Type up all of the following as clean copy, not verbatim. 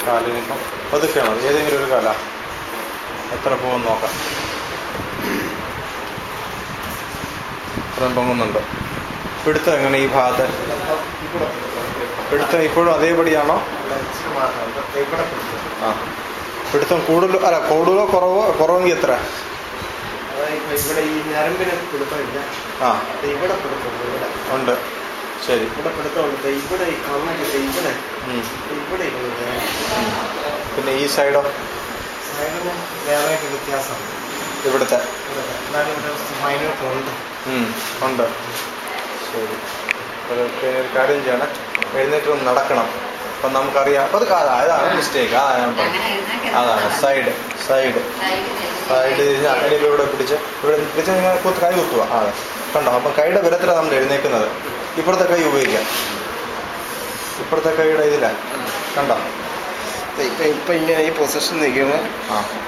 കാലിനിപ്പം പതുക്കെയാണോ? ഏതെങ്കിലും ഒരു കാല എത്ര പോകുമെന്ന് നോക്കാം. ഇത്രയും പൊങ്ങുന്നുണ്ട്. പിടുത്തം എങ്ങനെ ഈ ഭാഗത്ത്? പിടുത്തം ഇപ്പോഴും അതേപടിയാണോ? ആ, പിടുത്തം കൂടുതലോ അല്ല കൂടുതലോ കുറവെങ്കിൽ എത്ര? ഇവിടെ ഈ ഞരമ്പിന് പിടുത്തമില്ല. ആ, ഇവിടെ പിടുത്തമുണ്ട്. ഇവിടെ ഉണ്ട്. ശരി, ഇവിടെ പിടുത്തമുണ്ട്. ഇവിടെ ഈ കണ്ണൊക്കെ ഇവിടെ ഇവിടെ പിന്നെ ഈ സൈഡോ? സൈഡിന് വേറെ വ്യത്യാസം ഇവിടുത്തെ എന്നാലും ഇവിടെ മൈനോട്ടുണ്ട്. ഉണ്ട്. ശരി, അതൊക്കെ ഒരു കാര്യം ചെയ്യണം. എഴുന്നേറ്റ് നടക്കണം. അപ്പം നമുക്കറിയാം. അപ്പം അത് അതാണ് മിസ്റ്റേക്ക്. അതാണ് ഞാൻ പറഞ്ഞത്. അതാണ് സൈഡ് അതിലിപ്പോൾ ഇവിടെ പിടിച്ച് നിങ്ങൾ കൈ കുത്തുക. അതെ, കണ്ടോ? അപ്പം കൈയുടെ വിരത്തിലാണ് നമ്മൾ എഴുന്നേക്കുന്നത്. ഇപ്പുറത്തെ കൈ ഉപയോഗിക്കാം. ഇപ്പുറത്തെ കൈയുടെ ഇതിലാണ്, കണ്ടോ? ഇപ്പം ഇങ്ങനെ ഈ പൊസിഷൻ നിൽക്കുമ്പോൾ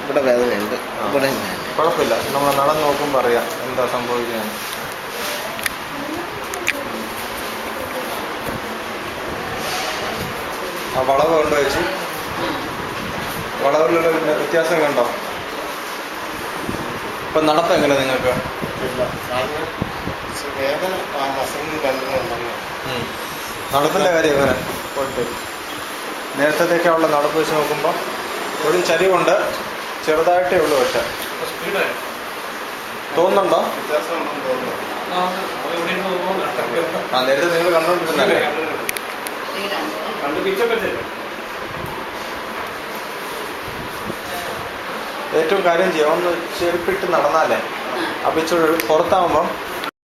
ഇവിടെ വേദനയുണ്ട്. ഇവിടെ കുഴപ്പമില്ല, നമ്മൾ നടന്ന് നോക്കുമ്പോൾ അറിയാം എന്താ സംഭവിക്കുന്നത്. ആ വളവ് കൊണ്ട് വെച്ച് വളവിലുള്ള വ്യത്യാസം കണ്ടോ? ഇപ്പം നടപ്പ് എങ്ങനെ നിങ്ങൾക്ക്? നടപ്പിൻ്റെ കാര്യം എങ്ങനെ? നേരത്തേക്കുള്ള നടപ്പ് വെച്ച് നോക്കുമ്പോൾ ഒരു ചരിവുണ്ട്, ചെറുതായിട്ടേ ഉള്ളൂ. പക്ഷെ തോന്നുന്നുണ്ടോ? ആ, നേരത്തെ നിങ്ങൾ കണ്ടോണ്ടിരുന്നല്ലേ? ഏറ്റവും കാര്യം ചെയ്യാം, ഒന്ന് ചെരുപ്പിട്ട് നടന്നാലേ അപ്പം ഇച്ചിരി പുറത്താകുമ്പം